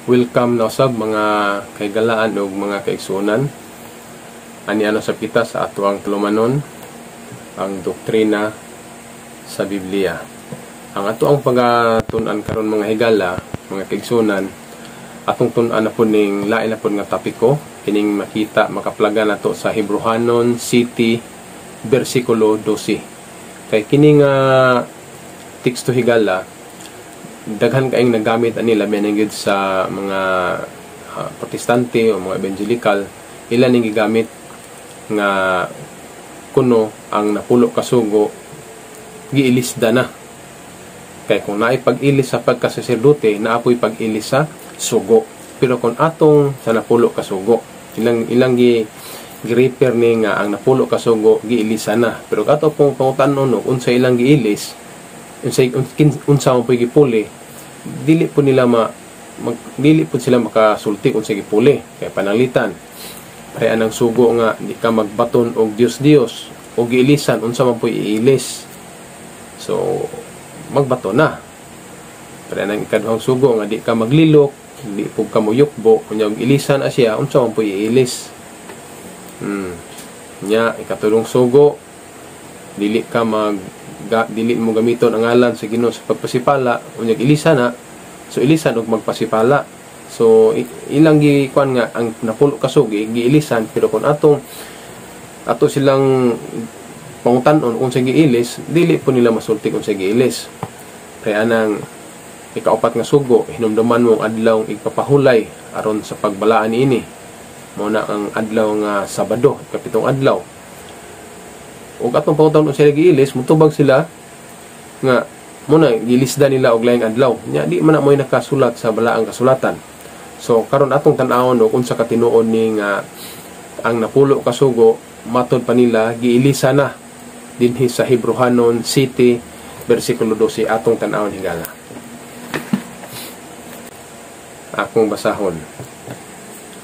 Welcome na usab mga kaigalaan o mga kaigsunan. Ani ano sa kita sa ato ang tulumanon ang doktrina sa Biblia. Ang ato ang pagatunan karon mga higala, mga kaigsunan, atong tun-an na po ning lain na po nga topiko kining makita makaplaga nato sa Hebrehanon City versikulo 12. Kay kining teksto higala daghan kaayong nagamit ani labi na gyud sa mga protestante o mga evangelical, ilan ning gigamit nga kuno ang napulo ka sugo giilisda na. Kay kung naay pag-ilis sa pagkasaserdote, naapoy pag-ilis sa sugo. Pero kung atong sa napulo ka sugo, ilang gi-repair ni nga ang napulo ka sugo giilisa na. Pero kato pong pangutanon no, unsa ilang giilis, unsa mo pwede gipuli, dili po sila makasulti unsa gipuli. Kaya pananglitan kaya anang sugo nga di ka magbaton og Dios o giilisan unsa man po'y iilis, so magbato na. Kaya anang ikaduhang sugo nga di ka maglilok, di po ka muyukbo, kunya og ilisan asya unsa man po'y iilis. Nya ikatulong sugo dili mo gamiton ang ngalan sa Ginoo sa pagpasipala, unyag ilisa na, so ilisan og magpasipala. So ilang gikuan nga ang napulo ka sugi giilisan, pero kung ato silang pangutan-on kung sa giilis, dili po nila masulti kung sa giilis. Kaya anang ikaapat nga sugo hinumduman mo ang adlaw igpapahulay aron sa pagbalaan ini, muna ang adlaw nga Sabado, kapitong adlaw. O atong pangutaon sila giilis, mutubag sila nga muna gilisda nila og laing adlaw. Nya di man na mo'y nakasulat sa balaang kasulatan. So karon atong tan-awon kung sa katinuod ni nga ang napulo ka sugo matod pa nila giilisa na dinhi sa Hebrehanon City versikulo 12 atong tan-awon higala. Akong basahon.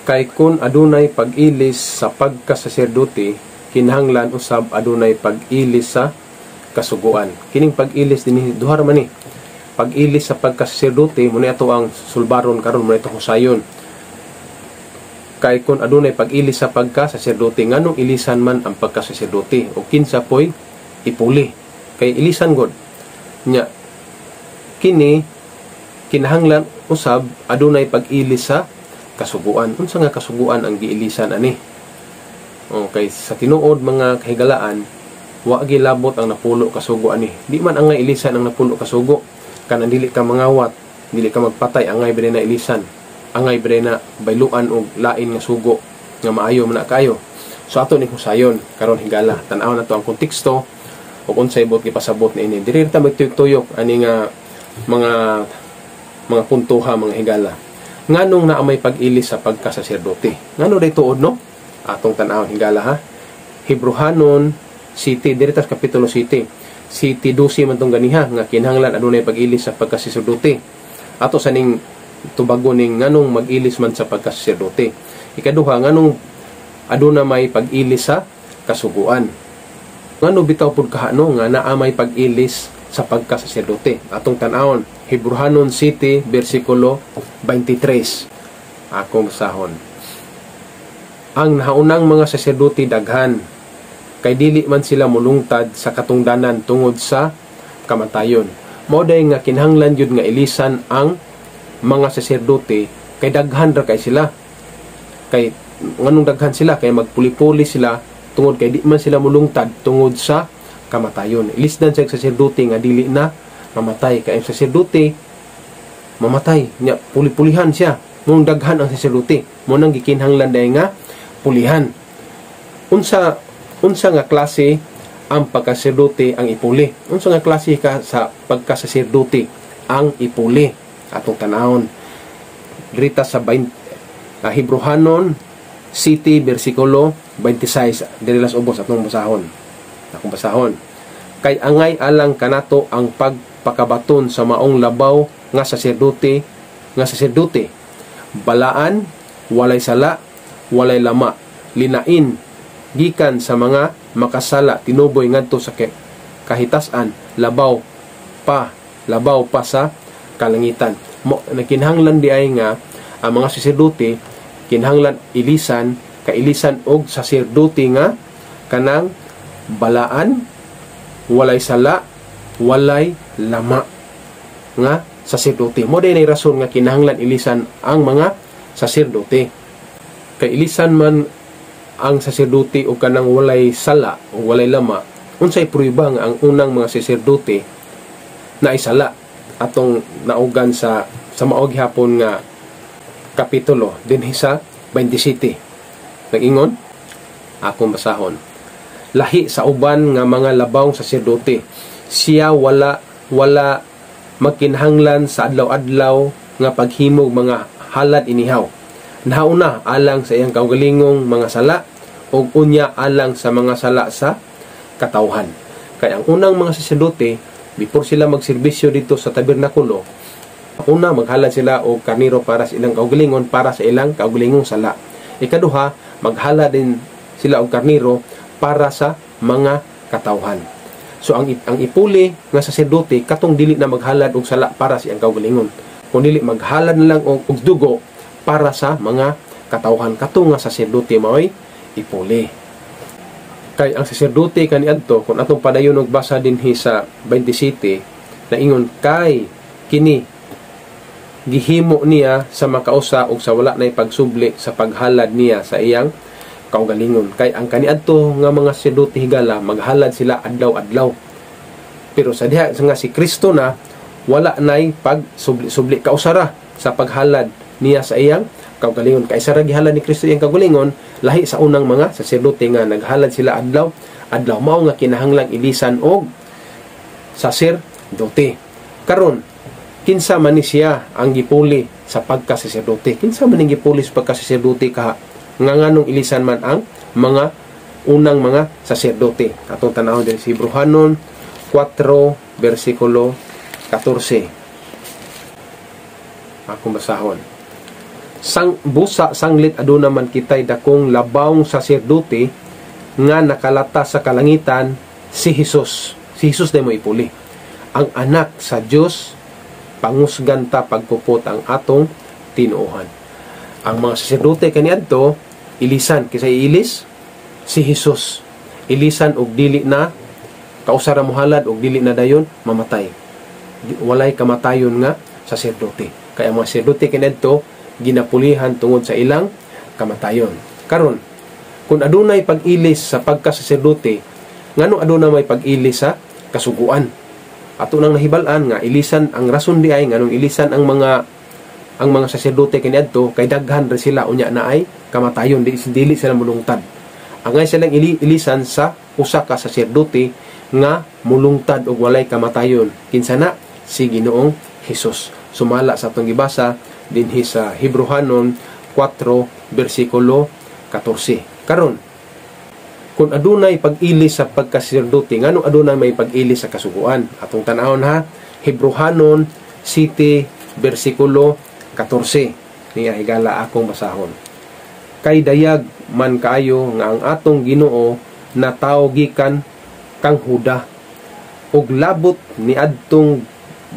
Kay kun adunay pag-ilis sa pagkasaserdote, kinahanglan usab adunay pag-ilis sa kasuguan. Kining pag-ilis dinhi duha man ni. Pag-ilis sa pagkasaserdote mo ato ang sulbaron karon mo ito husayon. Kay kun adunay pag-ilis sa pagkasaserdote, nganong ilisan man ang pagkasaserdote o kinsa poy ipuli. Kay ilisan god. Nya kini kinahanglan usab adunay pag-ilis sa kasuguan. Unsa nga kasuguan ang giilisan ani? Okay, sa tinuod mga kahigalaan, wa gilabot ang napulo ka sugo ani. Di man angay ilisan ang napulo ka sugo. Kanang dili ka mangawat, dili ka magpatay, angay bire na ilisan. Angay bire na bayluan og lain nga sugo nga maayo man kayo. So ato ni husayon karon higala, tan-aw na to ang konteksto ug unsay ibot gipasabot na ini. Diri ta magtuyok-tuyok ani nga mga puntoha mga higala. Nganong naa may pag-ilis sa pagkasaserdote? Ngano day tuod no? Atong tan-awon higala ha. Hebrehanon City diritas kapitulo 7. City 12 man tong ganiha nga kinahanglan adunay pag-ilis sa pagkasaserdote. Ato sa ning tubago ning nganong mag-ilis man sa pagkasaserdote. Ikaduha, nganong aduna may pag-ilis sa kasuguan. Ngano bitaw pud kahano nga naa may pag-ilis sa pagkasaserdote? Atong tan-awon Hebrehanon City versikulo 23. Akong sahon. Ang naunang mga saserdote daghan, kay dili man sila mulungtad sa katungdanan tungod sa kamatayon. Mao day nga kinahanglan jud nga ilisan ang mga saserdote kay daghan ra kay sila. Kay nganong daghan sila? Kay magpuli-puli sila tungod kay di man sila mulungtad tungod sa kamatayon. Ilisdan sa saserdote nga dili na mamatay. Kay ang saserdote mamatay, nya puli-pulihan siya. Mong daghan ang saserdote, mo nang gikinahanglan day nga pulihan. Unsa nga klase ang pagkasaserdote ang ipuli? Unsa nga klase ka sa pagkasaserdote ang ipuli? Atong tanawon grita sa Hebrehanon City versikulo 26 diri las ubos atong basahon. Akong basahon. Kay angay alang kanato ang pagpakabaton sa maong labaw nga saserdote balaan, walay sala, walay lama, linain gikan sa mga makasala tinuboy ngadto sa kahitasan, labaw pa sa kalangitan. Nakinahanglan di ay nga ang mga saserdote kinahanglan ilisan kailisan og saserdote nga kanang balaan, walay sala, walay lama nga saserdote. Mo day nay rason nga kinahanglan ilisan ang mga saserdote. Kay ilisan man ang saserdote o kanang walay sala o walay lama, unsay prueba nga ang unang mga saserdote na isala atong naugan sa maog hapon nga kapitulo dinhi sa 27. Nag-ingon akong basahon, lahi sa uban nga mga labawng saserdote, siya wala magkinahanglan sa adlaw-adlaw nga paghimog mga halad inihaw. Nahauna alang sa iyang kaugalingong mga sala o unya alang sa mga sala sa katawhan. Kaya ang unang mga saserdote, before sila magserbisyo dito sa tabernakulo, una maghalad sila og karniro para sa ilang kaugalingon, para sa ilang kaugalingong sala. Ikaduha, maghalad din sila og karniro para sa mga katawhan. So ang ipuli nga saserdote katong dili na maghalad og sala para sa iyang kaugalingon, kundi maghalad na lang og dugo para sa mga katawhan. Katong nga saserdote mao'y ipuli. Kay ang saserdote kaniadto, kung atong padayon og basa dinhi sa 27, na ingon kay kini gihimo niya sa makausa og sa wala nay pagsubli sa paghalad niya sa iyang kaugalingon. Kay ang kaniadto nga mga saserdote higala maghalad sila adlaw-adlaw. Pero sa diha nga si Kristo na wala nay pagsubli kausara sa paghalad niya sa iyang kaugalingon. Kay sa gihalad ni Kristo iyang kaugalingon, lahi sa unang mga saserdote nga naghalad sila adlaw mao nga kinahanglang ilisan og saserdote. Karon kinsa man ni siya ang gipuli sa pagkasaserdote? Kinsa man ang gipuli sa pagkasaserdote ka nga nganong ilisan man ang mga unang mga saserdote? Atong tan-awon din si Hebrehanon 4 versikulo 14. Akong basahon. Busa sanglit aduna man kitay dakong labawng saserdote nga nakalata sa kalangitan, si Jesus. Si Jesus na mo ipuli. Ang anak sa Dios, pangusgan ta pagpupot ang atong tinuohan. Ang mga saserdote kaniadto ilisan kisay ilis si Jesus. Ilisan og dili na kausara mohalad og dili na dayon mamatay. Walay kamatayon nga saserdote. Kaya ang mga saserdote kaniadto ginapulihan tungod sa ilang kamatayon. Karon, kung adunay pag-ilis sa pagkasaserdote, ngano aduna may pag-ilis sa kasuguan? Ato nang nahibal-an nga ilisan ang rason di ay nganong ilisan ang mga saserdote kaniadto kay daghan ra sila unya na ay kamatayon, dili sila mulungtad. Angay silang ilisan sa usa ka saserdote nga mulungtad og walay kamatayon. Kinsa na? Si Ginoong Hesus. Sumala sa atong gibasa dinhi sa Hebrehanon 4 versikulo 14. Karon, kung adunay pag-ilis sa pagkasaserdote, ngano adunay may pag-ilis sa kasuguan? Atong tan-awon ha, Hebrehanon 7 versikulo 14. Niya higala akong basahon. Kay dayag man kaayo nga ang atong Ginoo na tawo gikan kang Huda, ug labot ni adtong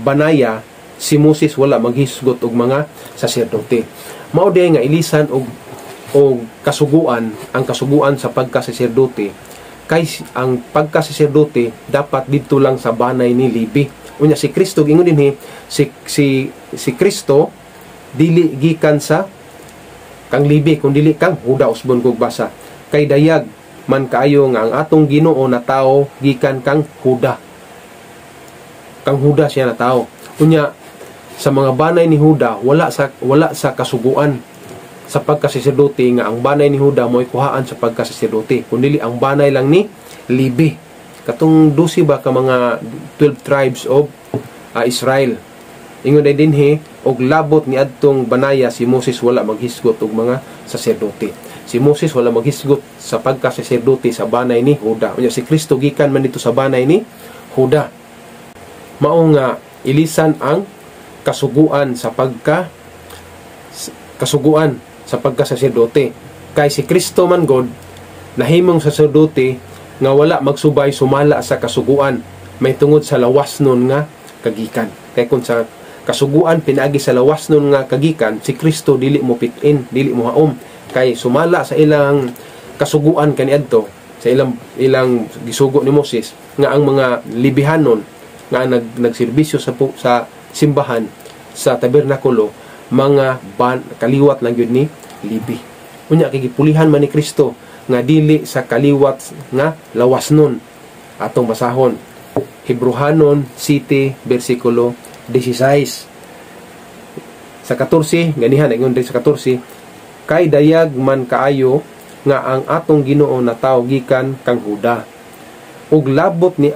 banaya si Moses wala maghisgot og mga saserdote. Mao day nga ilisan og kasuguan, ang kasuguan sa pagkasaserdote. Kay ang pagkasaserdote dapat dito lang sa banay ni Levi. Unya si Kristo gingon dinhi si Kristo dili gikan sa kang Levi kun dili kang Huda usbon kog basa. Kay dayag man kaayo nga ang atong Ginoo na tawo gikan kang Huda. Kang Huda siya na tawo. Unya sa mga banay ni Huda wala sa kasuguan sa pagkasaserdote nga ang banay ni Huda mo'y kuhaan sa pagkasaserdote, kundi ang banay lang ni Levi. Katong 12 ba ka mga 12 tribes of Israel. Ingon day dinhi og labot ni adtong banaya si Moses wala maghisgot og mga saserdote. Si Moses wala maghisgot sa pagkasaserdote sa banay ni Huda. Unya si Kristo gikan man dito sa banay ni Huda. Mao nga ilisan ang kasuguan sa pagkasaserdote. Kay si Kristo man God nahimong saserdote nga wala magsubay sumala sa kasuguan, may tungod sa lawas nun nga kagikan. Kay kung sa kasuguan pinaagi sa lawas nun nga kagikan, si Kristo dili mo pitin, dili mo haom, kay sumala sa ilang kasuguan kaniadto, sa ilang gisugo ni Moses nga ang mga libihanon nga nagserbisyo sa simbahan sa tabernakulo, mga kaliwat lang yun ni Libi. Unya kay gipulihan man ni Kristo nga dili sa kaliwat nga lawas nun. Atong basahon Hebrehanon 7 bersikulo 16. Sa 14, ganihan ingon din sa 14, kay dayag man kaayo nga ang atong Ginoo natawo gikan kang Huda. Ug labot ni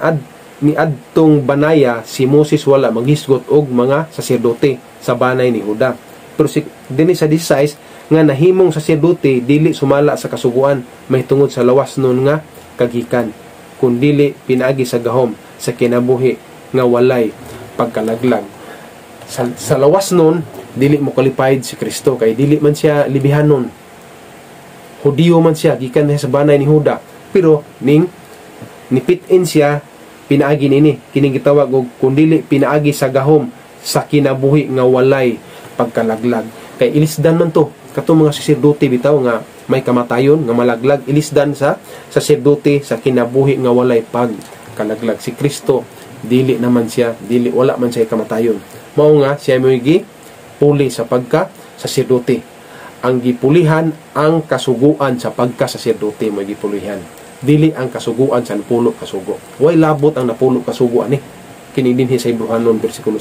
adtong banaya si Moses wala maghisgot og mga saserdote sa banay ni Huda. Pero dinhi sa 16 nga nahimong saserdote dili sumala sa kasuguan mahitungod sa lawas nun nga kagikan, kun dili pinaagi sa gahom sa kinabuhi nga walay pagkalaglag. Sa lawas nun dili mo qualified si Kristo, kay dili man siya libihanon, Hudiyo man siya gikan sa banay ni Huda, pero nipitin siya pinaagi nini kining gitawag og kun dili pinaagi sa gahom sa kinabuhi nga walay pagkalaglag. Kay ilisdan man to katong mga saserdote bitaw nga may kamatayon nga malaglag, ilisdan sa saserdote sa kinabuhi nga walay pagkalaglag. Si Kristo dili naman siya, wala man siya kamatayon. Mao nga siya mo puli sa pagka saserdote. Ang gipulihan ang kasuguan sa pagka saserdote mo gipulihan, dili ang kasuguan sa napulo kasugo. Way labot ang napulo kasugo ani. Kini dinhi sa Hebrehanon kapitulo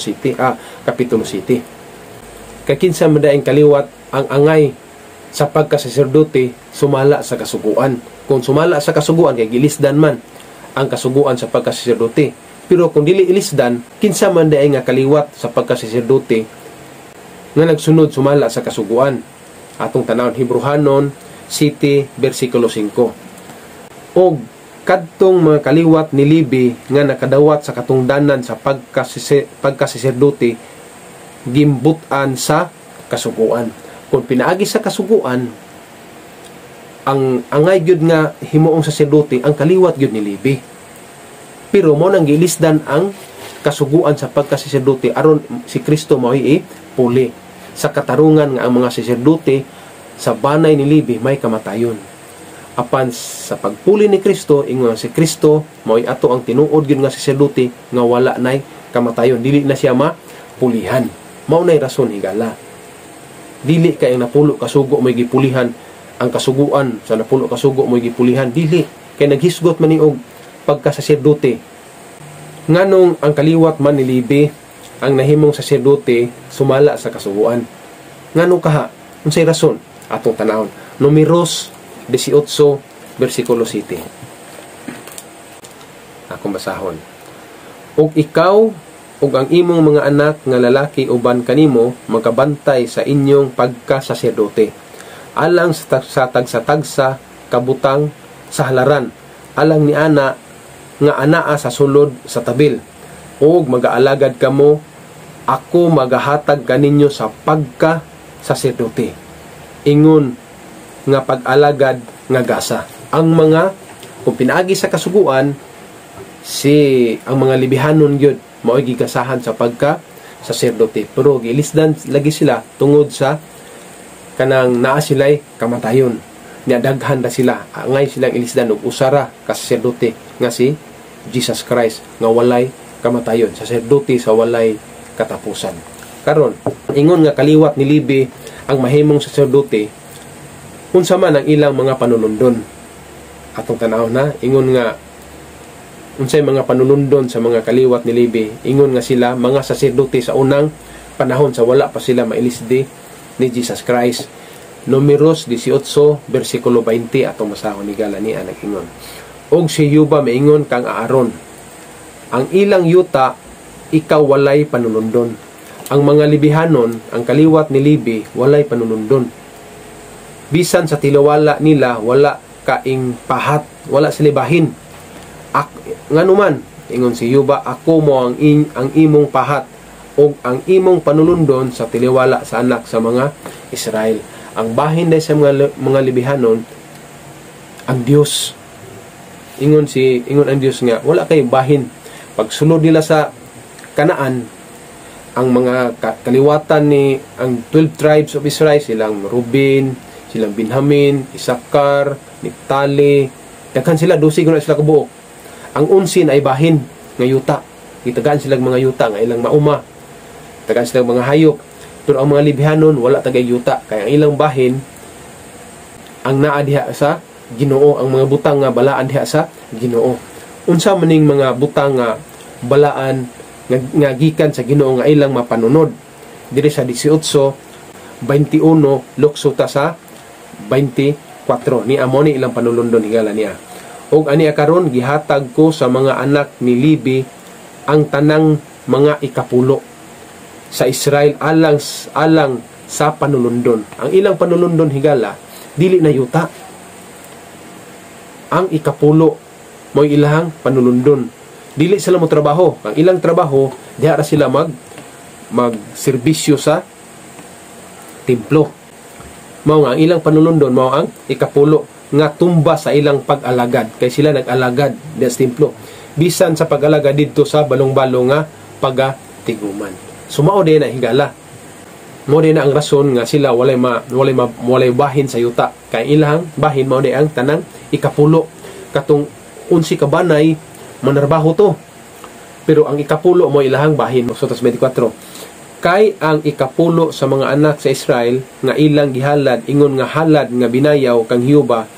7. Kay kinsa man daing kaliwat ang angay sa pagkasaserdote sumala sa kasuguan. Kung sumala sa kasuguan kay gilisdan man ang kasuguan sa pagkasaserdote. Pero kung dili ilisdan, kinsa man daing nga kaliwat sa pagkasaserdote nga nagsunod sumala sa kasuguan. Atong tanawon Hebrehanon 7 bersikulo 5. Og kadtong mga kaliwat ni Libi nga nakadawat sa katungdanan sa pagkasaserdote gimbutan sa kasuguan. Kung pinaagi sa kasuguan, ang angay gyud nga himuong saserdote ang kaliwat gyud ni Libi. Pero mo nang gilisdan ang kasuguan sa pagkasaserdote aron si Kristo mao'y puli. Sa katarungan nga ang mga saserdote sa banay ni Libi may kamatayon. Apan sa pagpuli ni Kristo, ingon si Kristo mao'y ato ang tinuod gyud nga saserdote nga wala nay kamatayon, dili na siya mapulihan. Mao nay rason higala. Dili kay ang napulo kasugo mo'y gipulihan, ang kasuguan sa napulo kasugo mo'y gipulihan, dili kay naghisgot man ni og pagkasaserdote. Nganong ang kaliwat man ni Libi ang nahimong saserdote sumala sa kasuguan. Nganong kaha? Unsay rason? Atong tanawon. Números 18 bersikulo 7. Akong basahon. Og ikaw ug ang imong mga anak nga lalaki uban kanimo magkabantay sa inyong pagkasaserdote alang sa tagsa-tagsa kabutang sa halaran, alang ni ana nga anaa sa sulod sa tabil, ug magaalagad kamo, ako magahatag kaninyo sa pagka-saserdote. Ingon nga pag-alagad nga gasa. Ang mga, kung pinaagi sa kasuguan, ang mga libihanon yun, mao'y gigasahan sa pagka-saserdote. Pero gilisdan lagi sila tungod sa kanang naa sila'y kamatayon. Niadaghan na sila. Ngay silang ilisdan og usara ka-saserdote nga si Jesus Christ nga walay kamatayon, saserdote sa walay katapusan. Karon ingon nga kaliwat ni Libi ang mahimong saserdote unsa man ang ilang mga panunundon. Atong tanaw na ingon nga unsay mga panunundon sa mga kaliwat ni Libi. Ingon nga sila mga saserdote sa unang panahon sa wala pa sila mailisdi ni Jesus Christ. Números 18 bersikulo 20 atong masahon ni gala ni anak ingon. Og si Yuba maingon kang Aaron, ang ilang yuta ikaw walay panunundon. Ang mga libihanon, ang kaliwat ni Libi, walay panunundon. Bisan sa tilawala nila, wala kaing pahat, wala silibahin. Nganuman, ingon si Yuba, ako mo ang imong pahat, o ang imong panunundon sa tiliwala sa anak sa mga Israel. Ang bahin dahil sa mga libihanon, ang Diyos. Ingon ang Diyos nga, wala kay bahin. Pag sulod nila sa Kanaan, ang mga kaliwatan ni ang 12 tribes of Israel, silang Ruben, silang Benjamin, Isakar, Naphtali, daghan sila 12 guna sila kabuok. Ang 11 ay bahin nga yuta, gitagaan sila mga yuta nga ilang mauma, tagaan sila mga hayop. Pero ang mga Levihanon wala tagay yuta, kaya ang ilang bahin ang naa diha sa Ginoo, ang mga butang nga balaan diha sa Ginoo. Unsa maning mga butang nga balaan nga gikan sa Ginoo nga ilang mapanunod? Diri sa 18:21 lukso ta sa 24 ni amo ni ilang panulundon higala niya. Og ani karon gihatag ko sa mga anak ni Levi ang tanang mga ikapulo sa Israel alang sa panulundon. Ang ilang panulundon higala dili na yuta. Ang ikapulo mo ilang panulundon. Dili sila mo trabaho. Ang ilang trabaho diha ra sila magserbisyo sa templo. Mao nga ang ilang panulundon mao ang ikapulo nga tumba sa ilang pag-alagad, kay sila nag-alagad sa templo. Bisan sa pag-alagad didto sa balong-balong nga pagatiguman. Sumao din na higala. Mo din na ang rason nga sila walay bahin sa yuta, kay ilang bahin mao di ang tanang ikapulo. Katong 11 ka banay manarbaho to, pero ang ikapulo mo ilahang bahin. So 24 kay ang ikapulo sa mga anak sa Israel nga ilang gihalad ingon nga halad nga binayaw kang Hiyuba,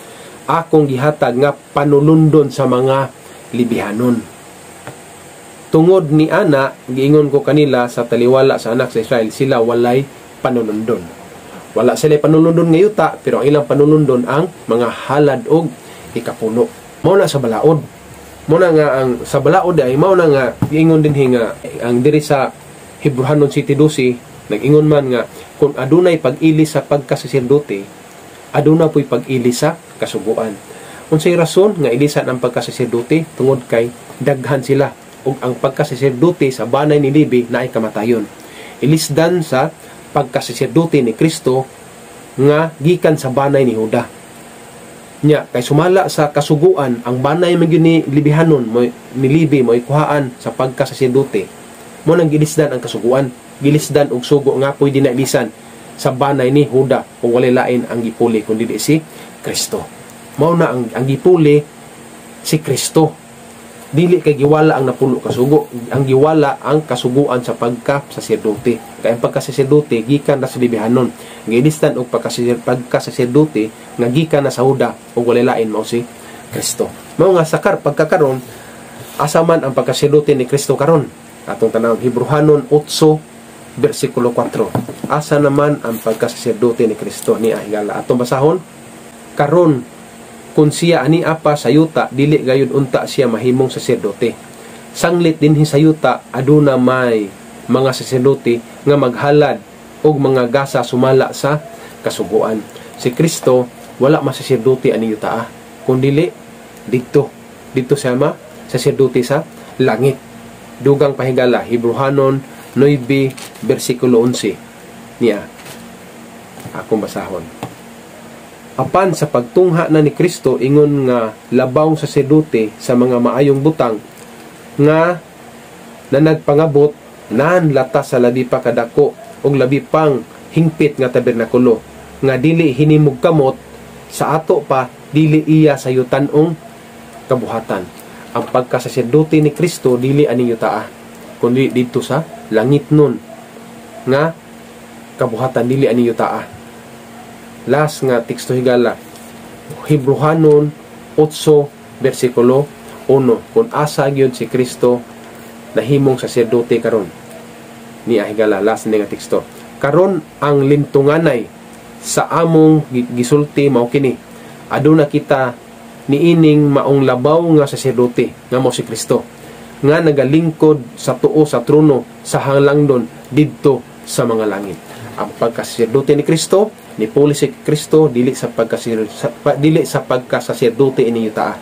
akong gihatag nga panulundon sa mga Levihanon. Tungod ni ana giingon ko kanila sa taliwala sa anak sa Israel, sila walay panulundon. Wala sila panulundon nga yuta, pero ang ilang panulundon ang mga halad og ikapulo. Mao na sa balaod. Mao na nga ang sa balaod ay mao na nga giingon dinhi nga ang diri sa Hebrehanon 7:12 nag-ingon man nga kung adunay pag-ili sa pagkasaserdote, aduna po'y pag-ili sa kasuguan. Unsay rason nga ilisan ang pagkasaserdote? Tungod kay daghan sila, ug ang pagkasaserdote sa banay ni Levi naay kamatayon. Ilisdan sa pagkasaserdote ni Kristo nga gikan sa banay ni Juda. Nya kay sumala sa kasuguan ang banay man gyud ni Levihanon ni Levi mo ikuhaan sa pagkasaserdote. Mo nang gilisdan ang kasuguan, gilisdan og sugo nga pwede na ilisan sa banay ni Juda kung walay lain ang gipuli kundi si Kristo. Mao na ang gipuli si Kristo. Dili kay giwala ang napulo kasugo, ang giwala ang kasuguan sa pagkasaserdote. Kay ang pagkasaserdote gikan na sa Levihanon, gilisdan og pagkasaserdote nga gikan na sa Juda ug walay lain mao si Kristo. Mao nga sa pagkakaron asa man ang pagkasaserdote ni Kristo karon? Atong tanawon Hebrehanon 8 versikulo 4. Asa naman ang pagkasaserdote ni Kristo ni higala? Atong basahon. Karon kun siya ani apa sa yuta, dili gayud unta siya mahimong saserdote. Sanglit dinhi sa yuta aduna may mga saserdote nga maghalad og mga gasa sumala sa kasuguan. Si Kristo wala masaserdote ani yuta, kundi dito siya saserdote sa langit. Dugang pahigala Hebrehanon 9 versikulo 11 niya. Akong basahon. Apan sa pagtungha na ni Kristo ingon nga labaw sa saserdote sa mga maayong butang nga na nagpangabot nan latas sa labi pa kadako og labi pang hingpit nga tabernakulo nga dili hinimog kamot sa ato pa dili iya sa yutanong kabuhatan. Ang pagkasaserdote ni Kristo dili ani yuta, kundi dito sa langit nun nga kabuhatan, dili ani yuta. Last nga teksto higala Hebrehanon 8 versikulo 1, kung asa gyud si Kristo nahimong saserdote karon ni higala. Last nga teksto karon ang lintunganay sa among gisulti mao kini, aduna kita niining maong labaw nga saserdote nga mao si Kristo nga nagalingkod sa tuo sa trono sa hanglangdon didto sa mga langit. Ang pagkasaserdote ni Kristo ni puli si Kristo dili sa pagkasaserdote ini yuta,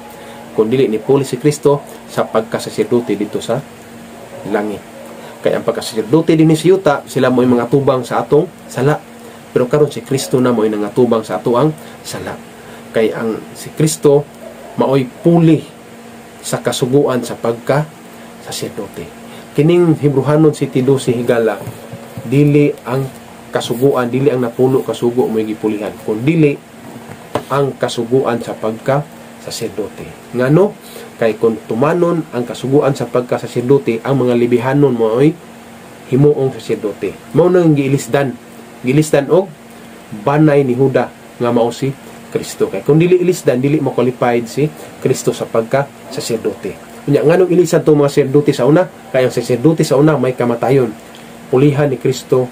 kundi ni puli si Kristo sa pagkasaserdote dito sa langit. Kaya ang pagkasaserdote din ni si yuta, sila mo'y mga tubang sa atong sala, pero karon si Kristo na mo'y nangatubang sa ato ang sala. Kay ang si Kristo maoy puli sa kasuguan sa pagkasaserdote. kining Hebrehanon City 12 higala, dili ang kasuguan, dili ang napuno kasugo mo gipulihan, kun dili ang kasuguan sa pagka saserdote. Ngano? Kay kung tumanon ang kasuguan sa pagka saserdote, ang mga libihanon mo ay himuong saserdote. Mao nang giilisdan og banay ni Juda nga mao si Kristo. Kay kung dili ilisdan, dili mo qualified si Kristo sa pagka saserdote. Unya nganong ilisan to mga saserdote sa una? Kay ang saserdote sa una may kamatayon. Pulihan ni Kristo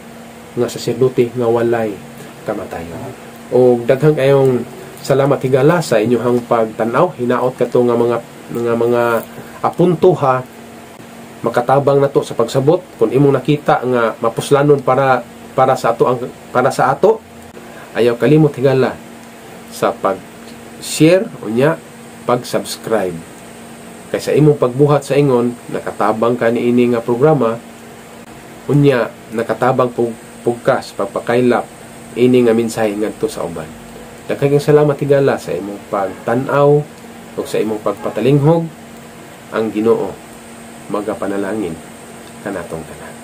nga saserdote nga walay kamatayon. O daghang kayong salamat higala sa inyong pagtanaw. Hinaot kato nga mga apunto ha, makatabang nato sa pagsabot. Kung imong nakita nga mapuslanon para sa ato, ayaw kalimot higala sa pag-share unya pag-subscribe. Kay sa imong pagbuhat sa ingon, nakatabang ka ni ini nga programa, unya nakatabang pugkas pagpakaylap ini nga mensahe ngadto sa uban. Daghang salamat higala sa imong pagtan-aw ug sa imong pagpatalinghog. Ang Ginoo magapanalangin kanatong tanan.